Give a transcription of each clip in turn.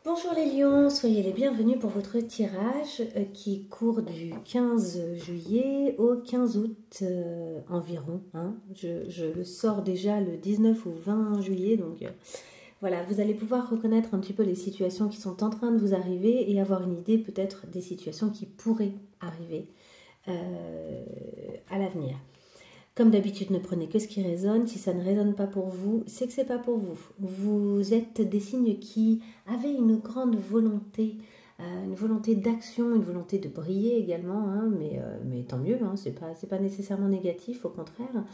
Bonjour les lions, soyez les bienvenus pour votre tirage qui court du 15 juillet au 15 août environ. Je le sors déjà le 19 ou 20 juillet, donc voilà, vous allez pouvoir reconnaître un petit peu les situations qui sont en train de vous arriver et avoir une idée peut-être des situations qui pourraient arriver à l'avenir. Comme d'habitude, ne prenez que ce qui résonne. Si ça ne résonne pas pour vous, c'est que c'est pas pour vous. Vous êtes des signes qui avaient une grande volonté, une volonté d'action, une volonté de briller également, mais tant mieux, c'est pas nécessairement négatif, au contraire.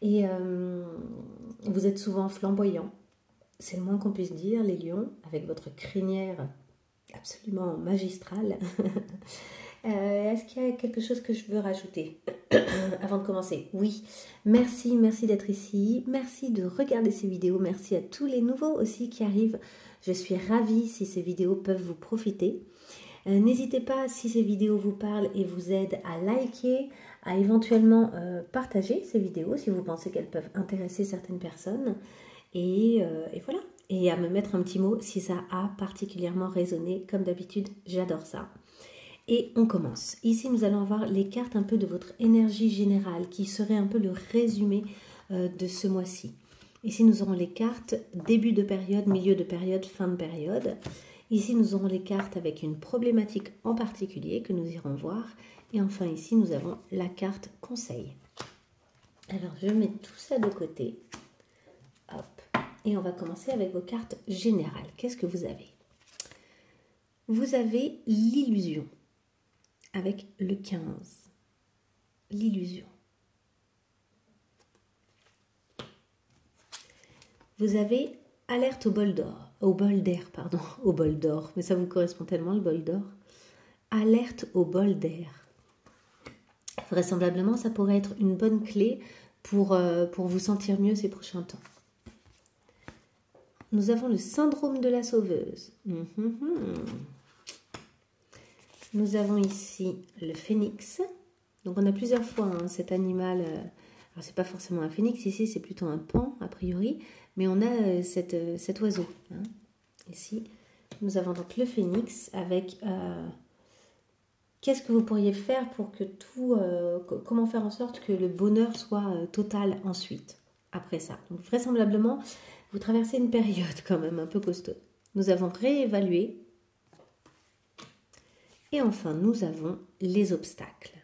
Et vous êtes souvent flamboyants, c'est le moins qu'on puisse dire, les lions, avec votre crinière absolument magistrale. Est-ce qu'il y a quelque chose que je veux rajouter avant de commencer? Oui, merci d'être ici, merci de regarder ces vidéos, merci à tous les nouveaux aussi qui arrivent. Je suis ravie si ces vidéos peuvent vous profiter. N'hésitez pas, si ces vidéos vous parlent et vous aident, à liker, à éventuellement partager ces vidéos si vous pensez qu'elles peuvent intéresser certaines personnes. Et voilà, et à me mettre un petit mot si ça a particulièrement résonné. Comme d'habitude, j'adore ça. Et on commence. Ici, nous allons avoir les cartes un peu de votre énergie générale qui serait un peu le résumé de ce mois-ci. Ici, nous aurons les cartes début de période, milieu de période, fin de période. Ici, nous aurons les cartes avec une problématique en particulier que nous irons voir. Et enfin, ici, nous avons la carte conseil. Alors, je mets tout ça de côté. Hop. Et on va commencer avec vos cartes générales. Qu'est-ce que vous avez? Vous avez l'illusion. Avec le 15, l'illusion. Vous avez alerte au bol d'or, au bol d'air, pardon, au bol d'or, mais ça vous correspond tellement le bol d'or. Alerte au bol d'air. Vraisemblablement, ça pourrait être une bonne clé pour vous sentir mieux ces prochains temps. Nous avons le syndrome de la sauveuse. Nous avons ici le phénix. Donc on a plusieurs fois cet animal. Alors c'est pas forcément un phénix ici, c'est plutôt un paon a priori. Mais on a cet oiseau. Ici, nous avons donc le phénix avec... qu'est-ce que vous pourriez faire pour que tout... comment faire en sorte que le bonheur soit total ensuite, après ça. Donc vraisemblablement, vous traversez une période quand même un peu costaud. Nous avons réévalué. Et enfin, nous avons les obstacles.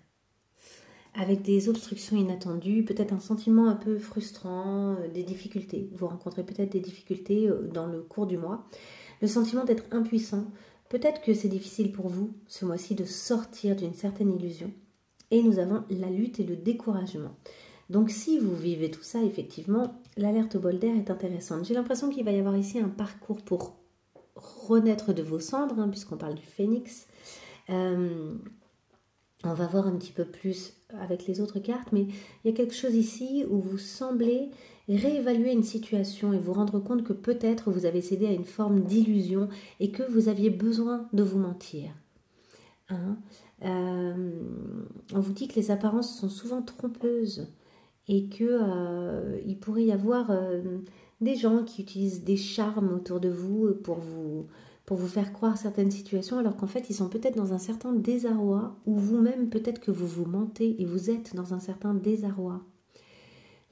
Avec des obstructions inattendues, peut-être un sentiment un peu frustrant, des difficultés. Vous rencontrez peut-être des difficultés dans le cours du mois. Le sentiment d'être impuissant. Peut-être que c'est difficile pour vous, ce mois-ci, de sortir d'une certaine illusion. Et nous avons la lutte et le découragement. Donc si vous vivez tout ça, effectivement, l'alerte au bol d'air est intéressante. J'ai l'impression qu'il va y avoir ici un parcours pour renaître de vos cendres, puisqu'on parle du phénix. On va voir un petit peu plus avec les autres cartes, mais il y a quelque chose ici où vous semblez réévaluer une situation et vous rendre compte que peut-être vous avez cédé à une forme d'illusion et que vous aviez besoin de vous mentir. On vous dit que les apparences sont souvent trompeuses et qu'il pourrait y avoir des gens qui utilisent des charmes autour de vous pour vous faire croire certaines situations, alors qu'en fait, ils sont peut-être dans un certain désarroi, ou vous-même, peut-être que vous vous mentez et vous êtes dans un certain désarroi.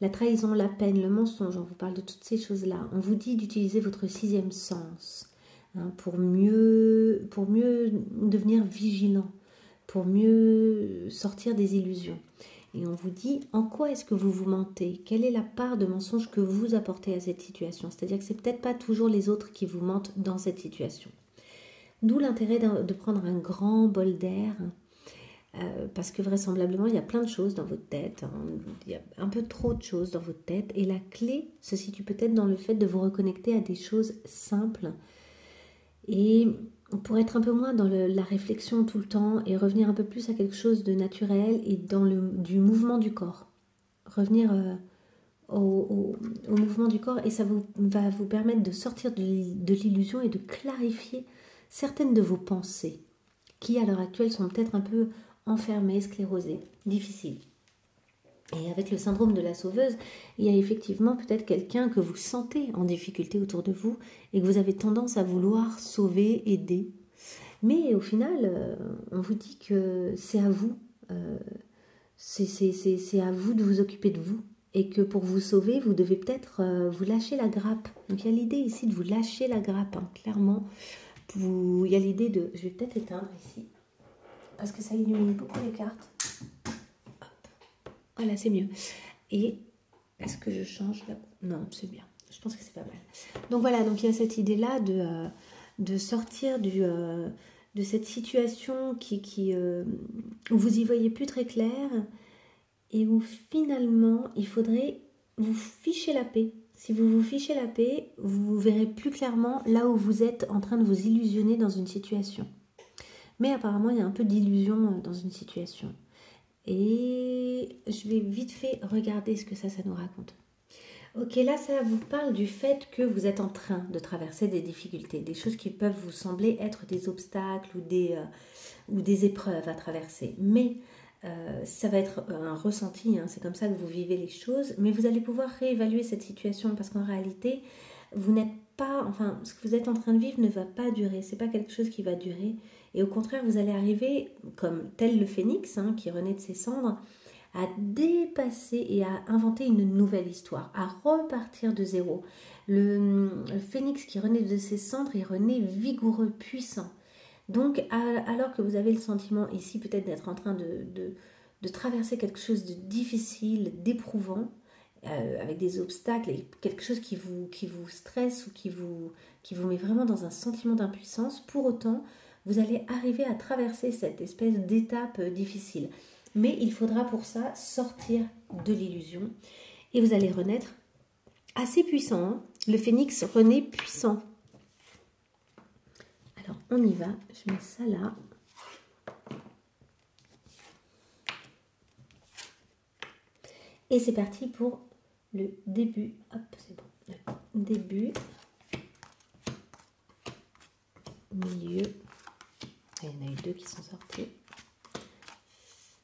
La trahison, la peine, le mensonge, on vous parle de toutes ces choses-là. On vous dit d'utiliser votre sixième sens pour mieux devenir vigilant, pour mieux sortir des illusions. Et on vous dit en quoi est-ce que vous vous mentez? Quelle est la part de mensonge que vous apportez à cette situation? C'est-à-dire que c'est peut-être pas toujours les autres qui vous mentent dans cette situation. D'où l'intérêt de prendre un grand bol d'air, parce que vraisemblablement il y a plein de choses dans votre tête, il y a un peu trop de choses dans votre tête, et la clé se situe peut-être dans le fait de vous reconnecter à des choses simples, et pour être un peu moins dans la réflexion tout le temps et revenir un peu plus à quelque chose de naturel et dans du mouvement du corps. Revenir au mouvement du corps, et ça va vous permettre de sortir de l'illusion et de clarifier certaines de vos pensées qui à l'heure actuelle sont peut-être un peu enfermées, sclérosées, difficiles. Et avec le syndrome de la sauveuse, il y a effectivement peut-être quelqu'un que vous sentez en difficulté autour de vous et que vous avez tendance à vouloir sauver, aider. Mais au final, on vous dit que c'est à vous. C'est à vous de vous occuper de vous. Et que pour vous sauver, vous devez peut-être vous lâcher la grappe. Donc il y a l'idée ici de vous lâcher la grappe, hein, clairement. Il y a l'idée de... Je vais peut-être éteindre ici, parce que ça illumine beaucoup les cartes. Voilà, c'est mieux. Et est-ce que je change là? Non, c'est bien. Je pense que c'est pas mal. Donc voilà, donc il y a cette idée-là de sortir de cette situation où vous y voyez plus très clair et où finalement il faudrait vous ficher la paix. Si vous vous fichez la paix, vous verrez plus clairement là où vous êtes en train de vous illusionner dans une situation. Mais apparemment, il y a un peu d'illusion dans une situation. Et je vais vite fait regarder ce que ça nous raconte. Ok, là, ça vous parle du fait que vous êtes en train de traverser des difficultés, des choses qui peuvent vous sembler être des obstacles ou des épreuves à traverser. Mais ça va être un ressenti, hein, c'est comme ça que vous vivez les choses, mais vous allez pouvoir réévaluer cette situation parce qu'en réalité, vous n'êtes pas, enfin, ce que vous êtes en train de vivre ne va pas durer, c'est pas quelque chose qui va durer. Et au contraire, vous allez arriver, comme tel le phénix, hein, qui renaît de ses cendres, à dépasser et à inventer une nouvelle histoire, à repartir de zéro. Le phénix qui renaît de ses cendres, il renaît vigoureux, puissant. Donc, alors que vous avez le sentiment ici peut-être d'être en train de traverser quelque chose de difficile, d'éprouvant, avec des obstacles et quelque chose qui vous stresse ou qui vous met vraiment dans un sentiment d'impuissance, pour autant, vous allez arriver à traverser cette espèce d'étape difficile. Mais il faudra pour ça sortir de l'illusion et vous allez renaître assez puissant. Hein. Le phénix renaît puissant. Alors, on y va. Je mets ça là. Et c'est parti pour le début. Hop, c'est bon. Le début. Milieu. Il y en a eu deux qui sont sortis.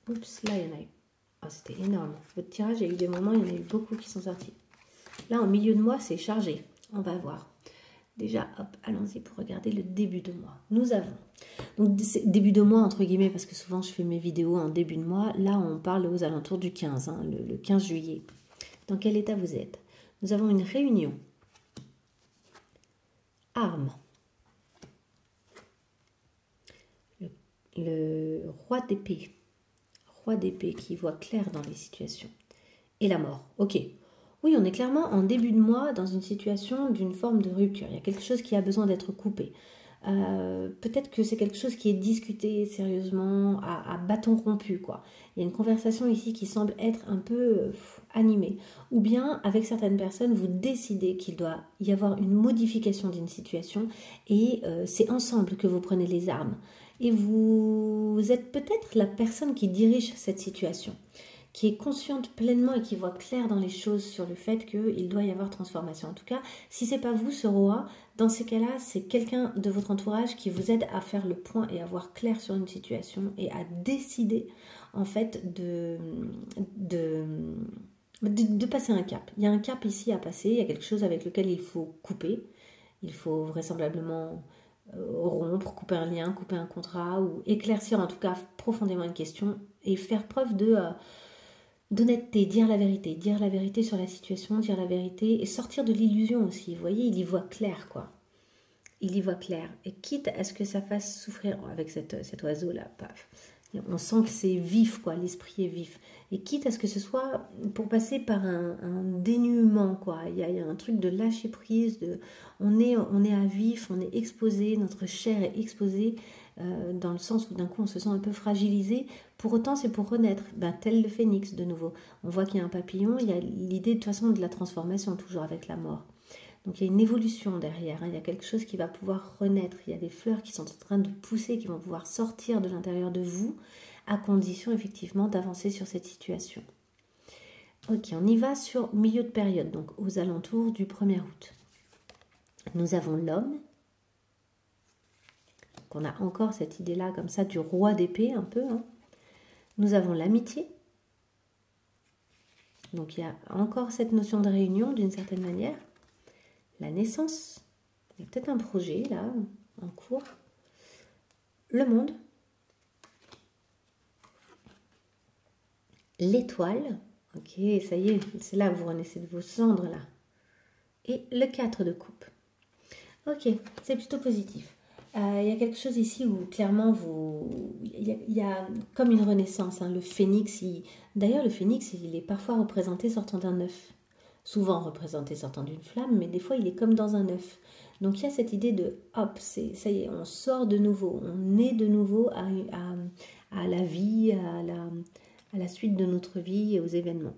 Oups, là, il y en a eu. Oh, c'était énorme. Votre tirage, il y a eu des moments, il y en a eu beaucoup qui sont sortis. Là, en milieu de mois, c'est chargé. On va voir. Déjà, hop, allons-y pour regarder le début de mois. Nous avons, donc début de mois entre guillemets, parce que souvent je fais mes vidéos en début de mois. Là, on parle aux alentours du 15, hein, le 15 juillet. Dans quel état vous êtes? Nous avons une réunion. Armes. Le roi d'épée. Roi d'épée qui voit clair dans les situations. Et la mort. Ok. Oui, on est clairement en début de mois dans une situation d'une forme de rupture. Il y a quelque chose qui a besoin d'être coupé. Peut-être que c'est quelque chose qui est discuté sérieusement, à bâton rompu, quoi. Il y a une conversation ici qui semble être un peu animée. Ou bien, avec certaines personnes, vous décidez qu'il doit y avoir une modification d'une situation et c'est ensemble que vous prenez les armes. Et vous êtes peut-être la personne qui dirige cette situation, qui est consciente pleinement et qui voit clair dans les choses sur le fait qu'il doit y avoir transformation. En tout cas, si ce n'est pas vous, ce roi, dans ces cas-là, c'est quelqu'un de votre entourage qui vous aide à faire le point et à voir clair sur une situation et à décider, en fait, de passer un cap. Il y a un cap ici à passer, il y a quelque chose avec lequel il faut couper. Il faut vraisemblablement rompre, couper un lien, couper un contrat ou éclaircir en tout cas profondément une question et faire preuve d'honnêteté, dire la vérité sur la situation, dire la vérité et sortir de l'illusion aussi. Vous voyez, il y voit clair, quoi. Il y voit clair. Et quitte à ce que ça fasse souffrir avec cet oiseau-là, paf. On sent que c'est vif, quoi. L'esprit est vif. Et quitte à ce que ce soit pour passer par un dénuement, quoi. Il y a un truc de lâcher prise, on est à vif, on est exposé, notre chair est exposée, dans le sens où d'un coup on se sent un peu fragilisé. Pour autant, c'est pour renaître, tel le phénix de nouveau. On voit qu'il y a un papillon, il y a l'idée de toute façon de la transformation, toujours avec la mort. Donc il y a une évolution derrière, hein. Il y a quelque chose qui va pouvoir renaître, il y a des fleurs qui sont en train de pousser, qui vont pouvoir sortir de l'intérieur de vous, à condition effectivement d'avancer sur cette situation. Ok, on y va sur milieu de période, donc aux alentours du 1er août. Nous avons l'homme. On a encore cette idée-là comme ça du roi d'épée un peu. Hein. Nous avons l'amitié. Donc il y a encore cette notion de réunion d'une certaine manière. La naissance, il y a peut-être un projet là, en cours. Le monde. L'étoile. Ok, ça y est, c'est là où vous renaissez de vos cendres là. Et le 4 de coupe. Ok, c'est plutôt positif. Il y a quelque chose ici où clairement il y a comme une renaissance. Hein, le phénix, d'ailleurs le phénix, il est parfois représenté sortant d'un œuf. Souvent représenté sortant d'une flamme, mais des fois il est comme dans un œuf. Donc il y a cette idée de hop, ça y est, on sort de nouveau, on est de nouveau à la vie, à la suite de notre vie et aux événements.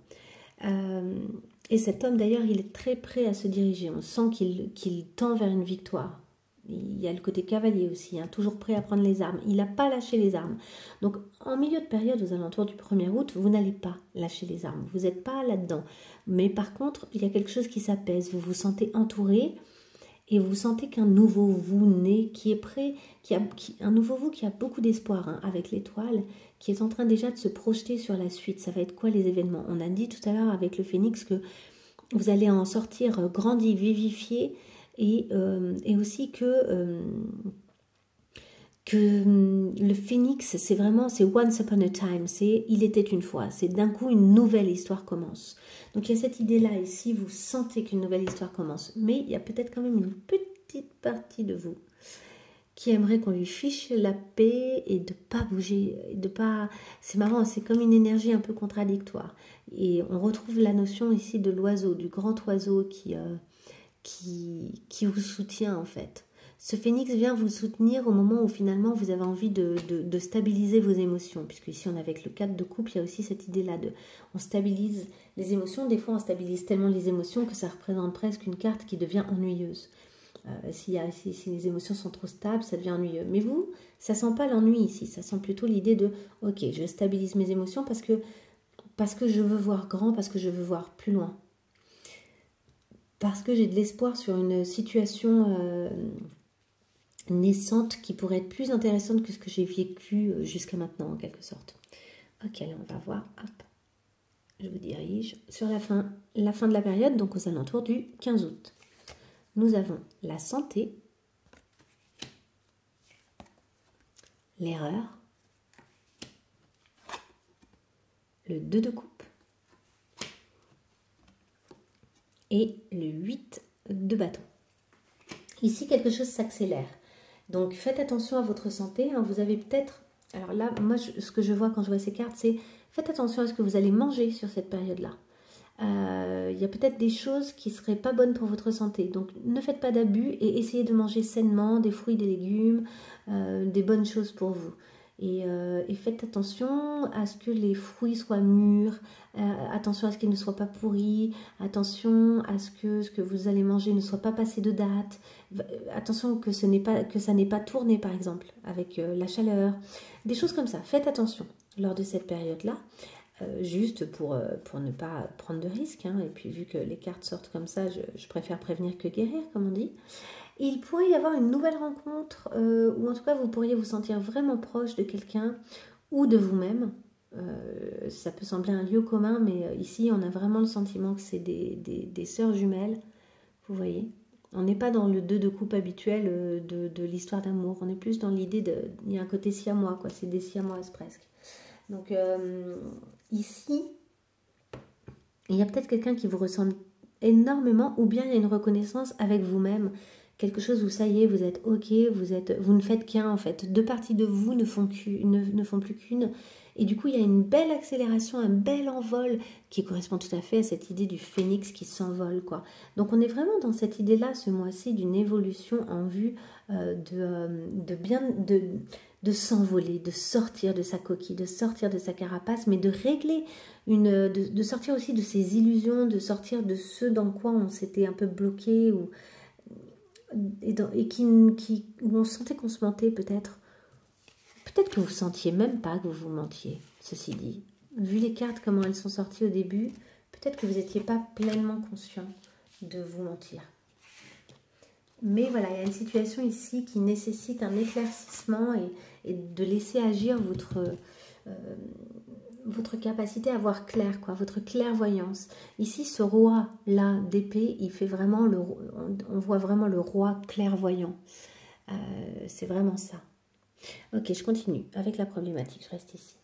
Et cet homme d'ailleurs, il est très prêt à se diriger. On sent qu'il tend vers une victoire. Il y a le côté cavalier aussi, hein, toujours prêt à prendre les armes. Il n'a pas lâché les armes. Donc en milieu de période, aux alentours du 1er août, vous n'allez pas lâcher les armes. Vous n'êtes pas là-dedans. Mais par contre, il y a quelque chose qui s'apaise. Vous vous sentez entouré et vous sentez qu'un nouveau vous naît, qui est prêt, un nouveau vous qui a beaucoup d'espoir, hein, avec l'étoile, qui est en train déjà de se projeter sur la suite. Ça va être quoi les événements? On a dit tout à l'heure avec le phénix que vous allez en sortir grandi, vivifié, et aussi que le phénix, c'est once upon a time, il était une fois, c'est d'un coup une nouvelle histoire commence. Donc il y a cette idée-là, et si vous sentez qu'une nouvelle histoire commence, mais il y a peut-être quand même une petite partie de vous qui aimerait qu'on lui fiche la paix et de pas bouger, c'est marrant, c'est comme une énergie un peu contradictoire. Et on retrouve la notion ici de l'oiseau, du grand oiseau qui vous soutient en fait. Ce phénix vient vous soutenir au moment où finalement vous avez envie de stabiliser vos émotions, puisque ici on est avec le 4 de coupe, il y a aussi cette idée-là on stabilise les émotions. Des fois on stabilise tellement les émotions que ça représente presque une carte qui devient ennuyeuse. Si les émotions sont trop stables, ça devient ennuyeux. Mais vous, ça sent pas l'ennui ici, ça sent plutôt l'idée de ok, je stabilise mes émotions parce que je veux voir grand, parce que je veux voir plus loin. Parce que j'ai de l'espoir sur une situation naissante qui pourrait être plus intéressante que ce que j'ai vécu jusqu'à maintenant, en quelque sorte. Ok, là on va voir, hop, je vous dirige sur la fin de la période, donc aux alentours du 15 août. Nous avons la santé, l'erreur, le 2 de coupe et le 8 de bâton. Ici, quelque chose s'accélère. Donc, faites attention à votre santé. Hein. Vous avez peut-être... Alors là, moi, ce que je vois quand je vois ces cartes, c'est faites attention à ce que vous allez manger sur cette période-là. Il y a peut-être des choses qui ne seraient pas bonnes pour votre santé. Donc, ne faites pas d'abus et essayez de manger sainement des fruits, des légumes, des bonnes choses pour vous. Et faites attention à ce que les fruits soient mûrs, attention à ce qu'ils ne soient pas pourris, attention à ce que vous allez manger ne soit pas passé de date, attention que ça n'ait pas tourné par exemple avec la chaleur, des choses comme ça. Faites attention lors de cette période-là, juste pour ne pas prendre de risques. Hein. Et puis vu que les cartes sortent comme ça, je préfère prévenir que guérir, comme on dit. Il pourrait y avoir une nouvelle rencontre, ou en tout cas vous pourriez vous sentir vraiment proche de quelqu'un ou de vous-même. Ça peut sembler un lieu commun, mais ici on a vraiment le sentiment que c'est des sœurs jumelles, vous voyez. On n'est pas dans le 2 de coupe habituel de l'histoire d'amour, on est plus dans l'idée il y a un côté siamois, quoi. C'est des siamoises presque. Donc ici, il y a peut-être quelqu'un qui vous ressemble énormément, ou bien il y a une reconnaissance avec vous-même. Quelque chose où ça y est, vous êtes ok, vous ne faites qu'un en fait. Deux parties de vous ne font plus qu'une. Et du coup, il y a une belle accélération, un bel envol qui correspond tout à fait à cette idée du phénix qui s'envole, quoi. Donc on est vraiment dans cette idée-là ce mois-ci d'une évolution en vue de s'envoler, de sortir de sa coquille, de sortir de sa carapace, mais de régler, de sortir aussi de ses illusions, de sortir de ce dans quoi on s'était un peu bloqué ou... où on sentait qu'on se mentait peut-être. Peut-être que vous sentiez même pas que vous vous mentiez, ceci dit. Vu les cartes, comment elles sont sorties au début, peut-être que vous n'étiez pas pleinement conscient de vous mentir. Mais voilà, il y a une situation ici qui nécessite un éclaircissement et de laisser agir votre capacité à voir clair, quoi, votre clairvoyance. Ici, ce roi-là d'épée, il fait vraiment on voit vraiment le roi clairvoyant. C'est vraiment ça. Ok, je continue avec la problématique, je reste ici.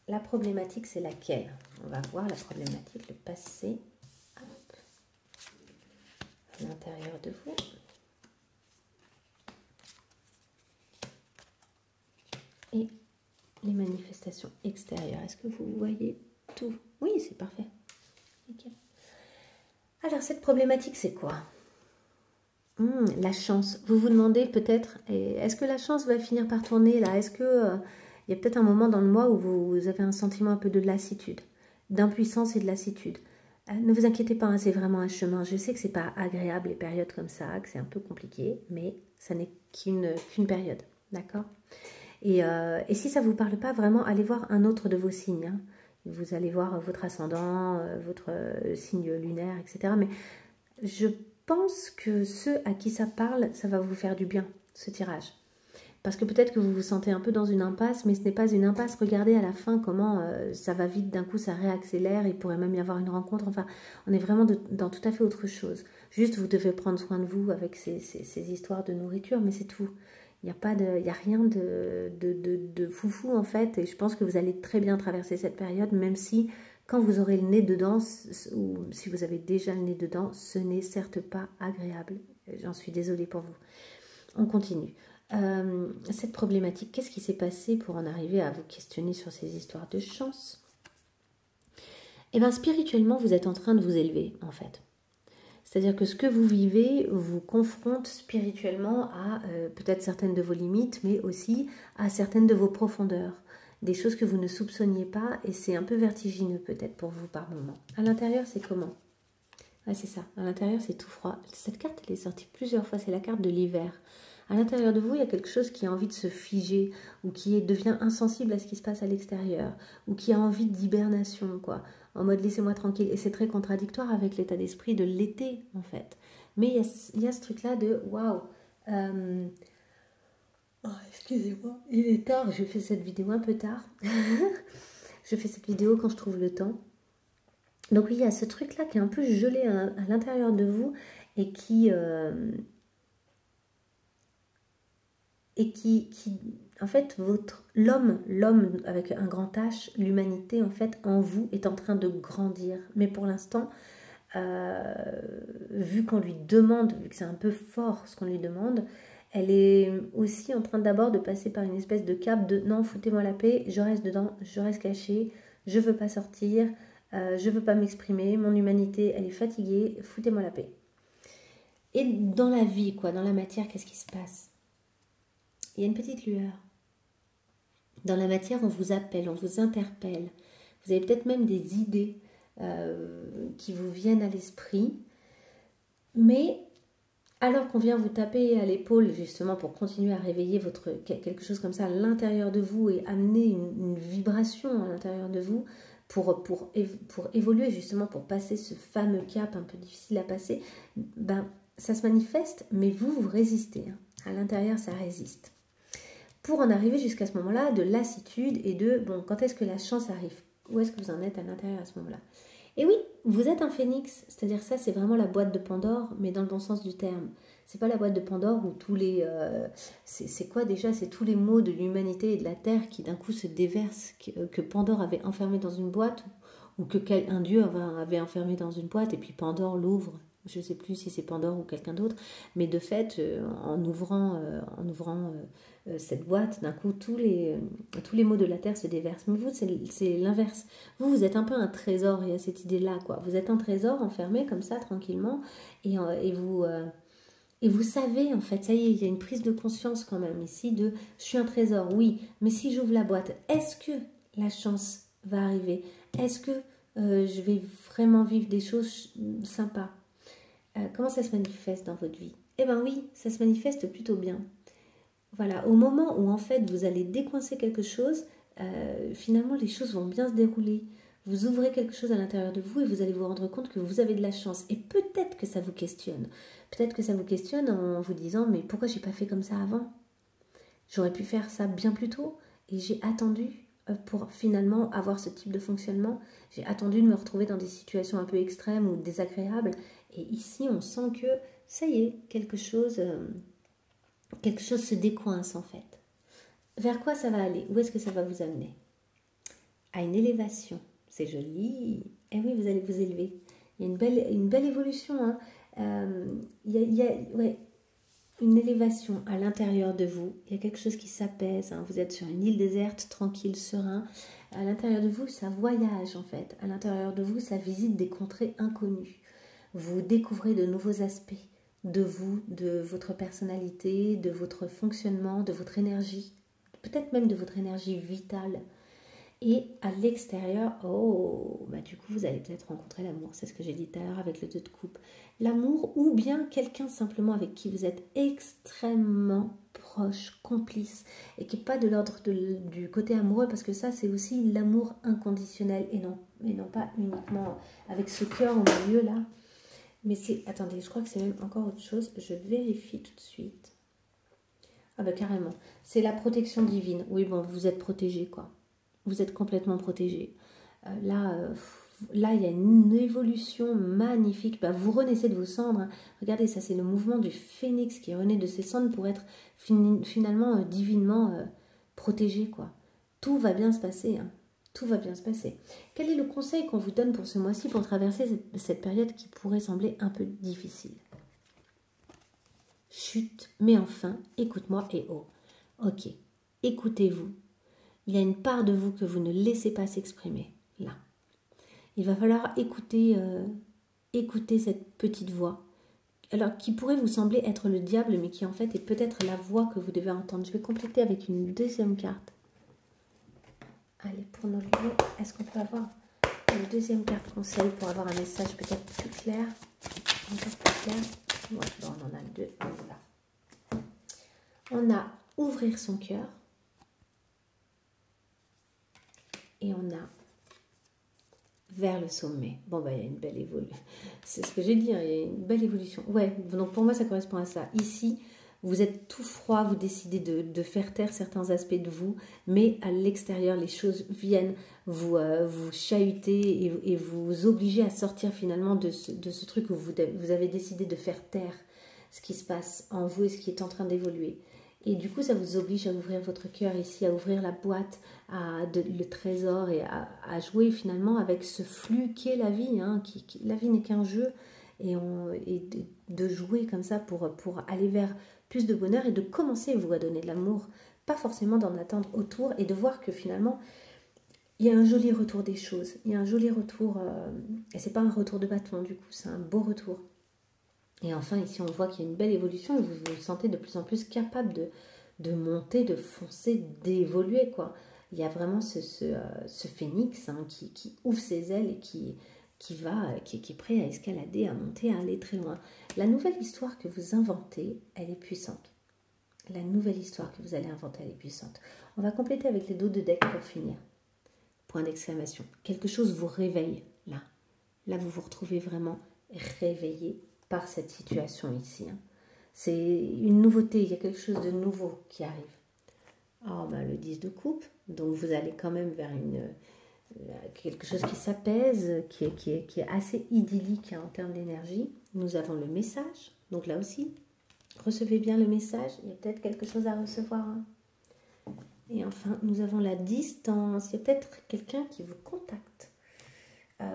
La problématique, c'est laquelle? On va voir la problématique, le passé. Hop. À l'intérieur de vous. Et les manifestations extérieures. Est-ce que vous voyez tout? Oui, c'est parfait. Nickel. Alors, cette problématique, c'est quoi? La chance. Vous vous demandez peut-être, est-ce que la chance va finir par tourner là? Est-ce que il y a peut-être un moment dans le mois où vous avez un sentiment un peu de lassitude, d'impuissance et de lassitude? Ne vous inquiétez pas, hein, c'est vraiment un chemin. Je sais que c'est pas agréable les périodes comme ça, que c'est un peu compliqué, mais ça n'est qu'une période, d'accord? Et si ça ne vous parle pas, vraiment, allez voir un autre de vos signes. Hein. Vous allez voir votre ascendant, votre signe lunaire, etc. Mais je pense que ceux à qui ça parle, ça va vous faire du bien, ce tirage. Parce que peut-être que vous vous sentez un peu dans une impasse, mais ce n'est pas une impasse. Regardez à la fin comment ça va vite, d'un coup ça réaccélère, il pourrait même y avoir une rencontre. Enfin, on est vraiment dans tout à fait autre chose. Juste, vous devez prendre soin de vous avec ces histoires de nourriture, mais c'est tout. Il n'y a rien de foufou en fait, et je pense que vous allez très bien traverser cette période, même si quand vous aurez le nez dedans, ou si vous avez déjà le nez dedans, ce n'est certes pas agréable. J'en suis désolée pour vous. On continue. Cette problématique, qu'est-ce qui s'est passé pour en arriver à vous questionner sur ces histoires de chance? Eh bien, spirituellement, vous êtes en train de vous élever, en fait. C'est-à-dire que ce que vous vivez vous confronte spirituellement à peut-être certaines de vos limites, mais aussi à certaines de vos profondeurs. Des choses que vous ne soupçonniez pas, et c'est un peu vertigineux peut-être pour vous par moment. À l'intérieur, c'est comment? Ah, c'est ça, à l'intérieur, c'est tout froid. Cette carte, elle est sortie plusieurs fois, c'est la carte de l'hiver. À l'intérieur de vous, il y a quelque chose qui a envie de se figer, ou qui devient insensible à ce qui se passe à l'extérieur, ou qui a envie d'hibernation, quoi. En mode laissez-moi tranquille. Et c'est très contradictoire avec l'état d'esprit de l'été, en fait. Mais il y a ce truc-là de waouh. Oh, excusez-moi, il est tard. Je fais cette vidéo un peu tard. Je fais cette vidéo quand je trouve le temps. Donc oui, il y a ce truc-là qui est un peu gelé à l'intérieur de vous et qui en fait, l'homme avec un grand H, l'humanité, en fait, en vous, est en train de grandir. Mais pour l'instant, vu qu'on lui demande, vu que c'est un peu fort ce qu'on lui demande, elle est aussi en train d'abord de passer par une espèce de cap de « non, foutez-moi la paix, je reste dedans, je reste cachée, je veux pas sortir, je veux pas m'exprimer, mon humanité, elle est fatiguée, foutez-moi la paix ». Et dans la vie, quoi, dans la matière, qu'est-ce qui se passe? Il y a une petite lueur. Dans la matière, on vous appelle, on vous interpelle. Vous avez peut-être même des idées qui vous viennent à l'esprit. Mais alors qu'on vient vous taper à l'épaule justement pour continuer à réveiller quelque chose comme ça à l'intérieur de vous et amener une vibration à l'intérieur de vous pour évoluer justement, pour passer ce fameux cap un peu difficile à passer, ben, ça se manifeste, mais vous résistez. Hein. À l'intérieur, ça résiste. Pour en arriver jusqu'à ce moment-là de lassitude et de, bon, quand est-ce que la chance arrive? Où est-ce que vous en êtes à l'intérieur à ce moment-là? Et oui, vous êtes un phénix, c'est-à-dire ça, c'est vraiment la boîte de Pandore, mais dans le bon sens du terme. C'est pas la boîte de Pandore où tous les... c'est quoi déjà? C'est tous les maux de l'humanité et de la Terre qui d'un coup se déversent, que Pandore avait enfermé dans une boîte, ou que un dieu avait enfermé dans une boîte, et puis Pandore l'ouvre. Je ne sais plus si c'est Pandore ou quelqu'un d'autre, mais de fait, en ouvrant cette boîte, d'un coup, tous les maux de la terre se déversent. Mais vous, c'est l'inverse. Vous êtes un peu un trésor, il y a cette idée-là, quoi. Vous êtes un trésor enfermé comme ça, tranquillement, et vous savez, en fait, ça y est, il y a une prise de conscience quand même ici de « je suis un trésor, oui, mais si j'ouvre la boîte, est-ce que la chance va arriver? Est-ce que je vais vraiment vivre des choses sympas ?» Comment ça se manifeste dans votre vie? Eh bien oui, ça se manifeste plutôt bien. Voilà, au moment où en fait vous allez décoincer quelque chose, finalement les choses vont bien se dérouler. Vous ouvrez quelque chose à l'intérieur de vous et vous allez vous rendre compte que vous avez de la chance. Et peut-être que ça vous questionne. Peut-être que ça vous questionne en vous disant « mais pourquoi j'ai pas fait comme ça avant? J'aurais pu faire ça bien plus tôt et j'ai attendu. pour finalement avoir ce type de fonctionnement. J'ai attendu de me retrouver dans des situations un peu extrêmes ou désagréables. Et ici, on sent que, ça y est, quelque chose se décoince en fait. Vers quoi ça va aller? Où est-ce que ça va vous amener? À une élévation. C'est joli. Eh oui, vous allez vous élever. Il y a une belle évolution. Hein. Ouais, une élévation à l'intérieur de vous. Il y a quelque chose qui s'apaise. Hein. Vous êtes sur une île déserte, tranquille, serein. À l'intérieur de vous, ça voyage en fait. À l'intérieur de vous, ça visite des contrées inconnues. Vous découvrez de nouveaux aspects de vous, de votre personnalité, de votre fonctionnement, de votre énergie. Peut-être même de votre énergie vitale. Et à l'extérieur, du coup, vous allez peut-être rencontrer l'amour. C'est ce que j'ai dit tout à l'heure avec le 2 de coupe. L'amour ou bien quelqu'un simplement avec qui vous êtes extrêmement proche, complice, et qui n'est pas de l'ordre du côté amoureux, parce que ça, c'est aussi l'amour inconditionnel, et non pas uniquement avec ce cœur au milieu là. Mais c'est, attendez, je crois que c'est même encore autre chose. Je vérifie tout de suite. Ah bah carrément. C'est la protection divine. Oui, bon, vous êtes protégé, quoi. Vous êtes complètement protégé. Là, il y a une évolution magnifique. Bah, vous renaissez de vos cendres. Hein. Regardez, ça, c'est le mouvement du phénix qui renaît de ses cendres pour être finalement divinement protégé, quoi. Tout va bien se passer, hein. Tout va bien se passer. Quel est le conseil qu'on vous donne pour ce mois-ci pour traverser cette période qui pourrait sembler un peu difficile? Chut, mais enfin, écoute-moi et oh. Ok, écoutez-vous. Il y a une part de vous que vous ne laissez pas s'exprimer, là. Il va falloir écouter cette petite voix, alors qui pourrait vous sembler être le diable, mais qui en fait est peut-être la voix que vous devez entendre. Je vais compléter avec une deuxième carte. Allez, pour nos lieux, est-ce qu'on peut avoir une deuxième carte conseil pour avoir un message peut-être plus clair? Encore plus clair. Ouais, bon, on en a deux. Voilà. On a ouvrir son cœur. Et on a vers le sommet. Bon, bah, il y a une belle évolution. C'est ce que j'ai dit, hein, il y a une belle évolution. Ouais, donc pour moi, ça correspond à ça. Ici, vous êtes tout froid, vous décidez de faire taire certains aspects de vous, mais à l'extérieur, les choses viennent vous chahuter et vous obliger à sortir finalement de ce truc où vous avez décidé de faire taire ce qui se passe en vous et ce qui est en train d'évoluer. Et du coup, ça vous oblige à ouvrir votre cœur ici, à ouvrir la boîte, le trésor et à jouer finalement avec ce flux qui est la vie. Hein, la vie n'est qu'un jeu et de jouer comme ça pour aller vers plus de bonheur et de commencer vous à donner de l'amour, pas forcément d'en attendre autour et de voir que finalement, il y a un joli retour des choses. Il y a un joli retour, et c'est pas un retour de bâton du coup, c'est un beau retour. Et enfin, ici, on voit qu'il y a une belle évolution et vous vous sentez de plus en plus capable de monter, de foncer, d'évoluer, quoi. Il y a vraiment ce phénix hein, qui ouvre ses ailes et qui est prêt à escalader, à monter, à aller très loin. La nouvelle histoire que vous inventez, elle est puissante. La nouvelle histoire que vous allez inventer, elle est puissante. On va compléter avec les dos de deck pour finir. Point d'exclamation. Quelque chose vous réveille, là. Là, vous vous retrouvez vraiment réveillé par cette situation ici. Hein. C'est une nouveauté, il y a quelque chose de nouveau qui arrive. Oh, ben, le 10 de coupe, donc vous allez quand même vers quelque chose qui s'apaise, qui est assez idyllique hein, en termes d'énergie. Nous avons le message, donc là aussi, recevez bien le message, il y a peut-être quelque chose à recevoir. Hein. Et enfin, nous avons la distance, il y a peut-être quelqu'un qui vous contacte,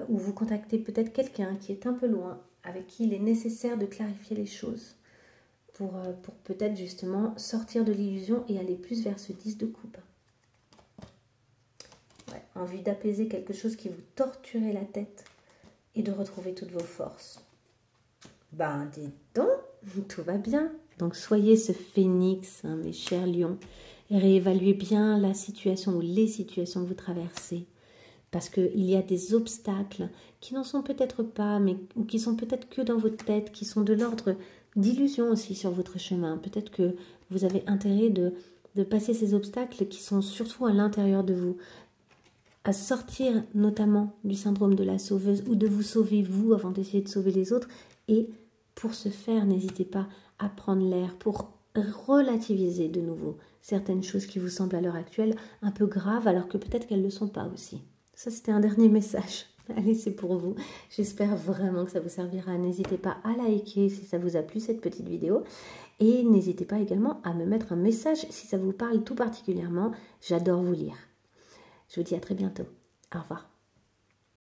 ou vous contactez peut-être quelqu'un qui est un peu loin, avec qui il est nécessaire de clarifier les choses pour peut-être justement sortir de l'illusion et aller plus vers ce 10 de coupe. Ouais, envie d'apaiser quelque chose qui vous torturait la tête et de retrouver toutes vos forces. Ben, dites donc, tout va bien. Donc, soyez ce phénix, hein, mes chers lions, et réévaluez bien la situation ou les situations que vous traversez. Parce qu'il y a des obstacles qui n'en sont peut-être pas, mais ou qui sont peut-être que dans votre tête, qui sont de l'ordre d'illusion aussi sur votre chemin. Peut-être que vous avez intérêt de passer ces obstacles qui sont surtout à l'intérieur de vous. À sortir notamment du syndrome de la sauveuse ou de vous sauver vous avant d'essayer de sauver les autres. Et pour ce faire, n'hésitez pas à prendre l'air, pour relativiser de nouveau certaines choses qui vous semblent à l'heure actuelle un peu graves, alors que peut-être qu'elles ne le sont pas aussi. Ça, c'était un dernier message. Allez, c'est pour vous. J'espère vraiment que ça vous servira. N'hésitez pas à liker si ça vous a plu cette petite vidéo. Et n'hésitez pas également à me mettre un message si ça vous parle tout particulièrement. J'adore vous lire. Je vous dis à très bientôt. Au revoir.